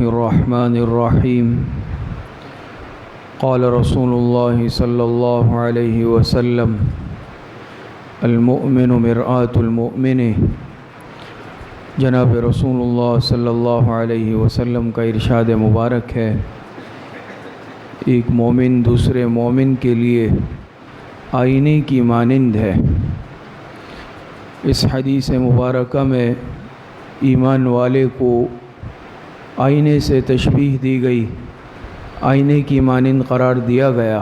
الرحمن الرحیم قال رسول اللہ صلی اللہ علیہ وسلم المؤمن مرآۃ المؤمن۔ جناب رسول اللہ صلی اللہ علیہ وسلم کا ارشاد مبارک ہے، ایک مومن دوسرے مومن کے لیے آئینے کی مانند ہے۔ اس حدیث مبارکہ میں ایمان والے کو آئینے سے تشبیہ دی گئی، آئینے کی مانند قرار دیا گیا۔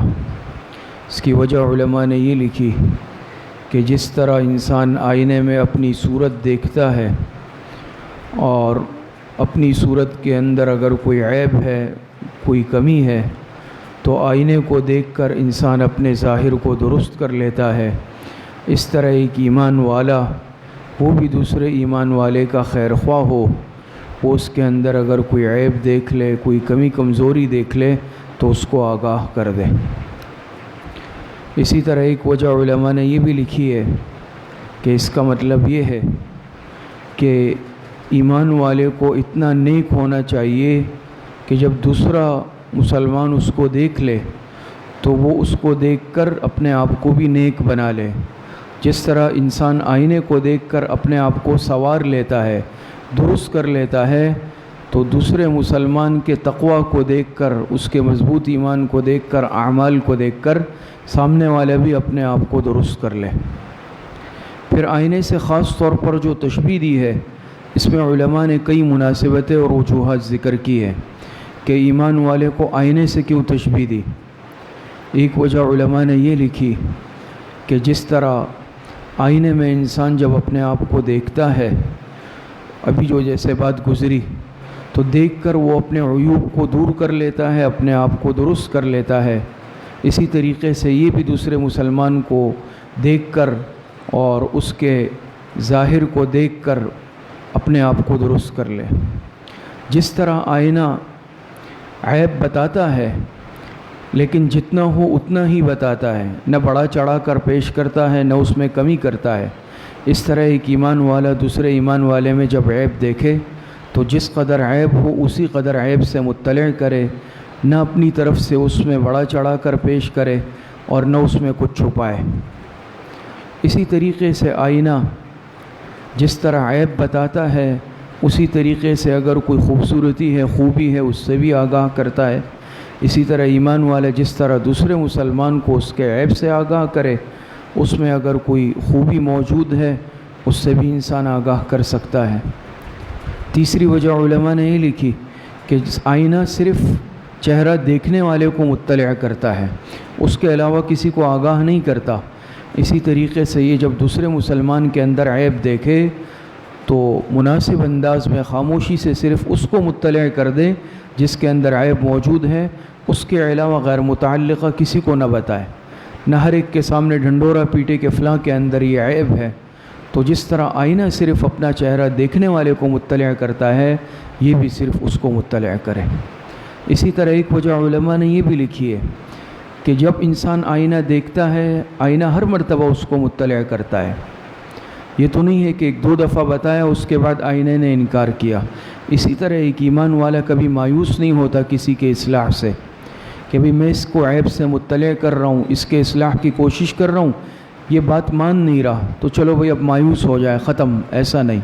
اس کی وجہ علماء نے یہ لکھی کہ جس طرح انسان آئینے میں اپنی صورت دیکھتا ہے اور اپنی صورت کے اندر اگر کوئی عیب ہے، کوئی کمی ہے، تو آئینے کو دیکھ کر انسان اپنے ظاہر کو درست کر لیتا ہے، اس طرح ایک ایمان والا وہ بھی دوسرے ایمان والے کا خیر خواہ ہو، وہ اس کے اندر اگر کوئی عیب دیکھ لے، کوئی کمی کمزوری دیکھ لے تو اس کو آگاہ کر دے۔ اسی طرح ایک وجہ علماء نے یہ بھی لکھی ہے کہ اس کا مطلب یہ ہے کہ ایمان والے کو اتنا نیک ہونا چاہیے کہ جب دوسرا مسلمان اس کو دیکھ لے تو وہ اس کو دیکھ کر اپنے آپ کو بھی نیک بنا لے۔ جس طرح انسان آئینے کو دیکھ کر اپنے آپ کو سنوار لیتا ہے، درست کر لیتا ہے، تو دوسرے مسلمان کے تقویٰ کو دیکھ کر، اس کے مضبوط ایمان کو دیکھ کر، اعمال کو دیکھ کر سامنے والا بھی اپنے آپ کو درست کر لے۔ پھر آئینے سے خاص طور پر جو تشبیہ دی ہے، اس میں علماء نے کئی مناسبتیں اور وجوہات ذکر کی ہے کہ ایمان والے کو آئینے سے کیوں تشبیہ دی۔ ایک وجہ علماء نے یہ لکھی کہ جس طرح آئینے میں انسان جب اپنے آپ کو دیکھتا ہے، ابھی جو جیسے بات گزری، تو دیکھ کر وہ اپنے عیوب کو دور کر لیتا ہے، اپنے آپ کو درست کر لیتا ہے۔ اسی طریقے سے یہ بھی دوسرے مسلمان کو دیکھ کر اور اس کے ظاہر کو دیکھ کر اپنے آپ کو درست کر لے۔ جس طرح آئینہ عیب بتاتا ہے لیکن جتنا ہو اتنا ہی بتاتا ہے، نہ بڑا چڑھا کر پیش کرتا ہے، نہ اس میں کمی کرتا ہے، اس طرح ایک ایمان والا دوسرے ایمان والے میں جب عیب دیکھے تو جس قدر عیب ہو اسی قدر عیب سے مطلع کرے، نہ اپنی طرف سے اس میں بڑا چڑھا کر پیش کرے اور نہ اس میں کچھ چھپائے۔ اسی طریقے سے آئینہ جس طرح عیب بتاتا ہے، اسی طریقے سے اگر کوئی خوبصورتی ہے، خوبی ہے، اس سے بھی آگاہ کرتا ہے۔ اسی طرح ایمان والا جس طرح دوسرے مسلمان کو اس کے عیب سے آگاہ کرے، اس میں اگر کوئی خوبی موجود ہے اس سے بھی انسان آگاہ کر سکتا ہے۔ تیسری وجہ علماء نے یہ لکھی کہ آئینہ صرف چہرہ دیکھنے والے کو مطلع کرتا ہے، اس کے علاوہ کسی کو آگاہ نہیں کرتا۔ اسی طریقے سے یہ جب دوسرے مسلمان کے اندر عیب دیکھے تو مناسب انداز میں خاموشی سے صرف اس کو مطلع کر دے جس کے اندر عیب موجود ہے، اس کے علاوہ غیر متعلقہ کسی کو نہ بتائے، نہ ہر ایک کے سامنے ڈھنڈورا پیٹے کہ فلاں کے اندر یہ عیب ہے۔ تو جس طرح آئینہ صرف اپنا چہرہ دیکھنے والے کو مطلع کرتا ہے، یہ بھی صرف اس کو مطلع کرے۔ اسی طرح ایک وجہ علماء نے یہ بھی لکھی ہے کہ جب انسان آئینہ دیکھتا ہے، آئینہ ہر مرتبہ اس کو مطلع کرتا ہے۔ یہ تو نہیں ہے کہ ایک دو دفعہ بتایا اس کے بعد آئینے نے انکار کیا۔ اسی طرح ایک ایمان والا کبھی مایوس نہیں ہوتا کسی کے اصلاح سے کہ بھئی میں اس کو عیب سے مطلع کر رہا ہوں، اس کے اصلاح کی کوشش کر رہا ہوں، یہ بات مان نہیں رہا تو چلو بھئی اب مایوس ہو جائے، ختم، ایسا نہیں۔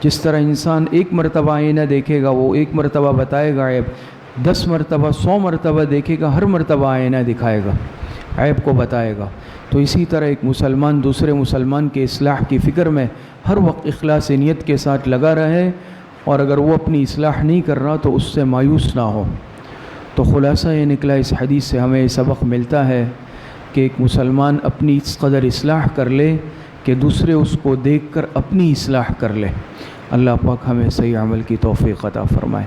جس طرح انسان ایک مرتبہ آئینہ دیکھے گا، وہ ایک مرتبہ بتائے گا عیب، 10 مرتبہ 100 مرتبہ دیکھے گا، ہر مرتبہ آئینہ دکھائے گا، عیب کو بتائے گا۔ تو اسی طرح ایک مسلمان دوسرے مسلمان کے اصلاح کی فکر میں ہر وقت اخلاص نیت کے ساتھ لگا رہے، اور اگر وہ اپنی اصلاح نہیں کر رہا تو اس سے مایوس نہ ہو۔ تو خلاصہ یہ نکلا اس حدیث سے ہمیں یہ سبق ملتا ہے کہ ایک مسلمان اپنی اس قدر اصلاح کر لے کہ دوسرے اس کو دیکھ کر اپنی اصلاح کر لے۔ اللہ پاک ہمیں صحیح عمل کی توفیق عطا فرمائے۔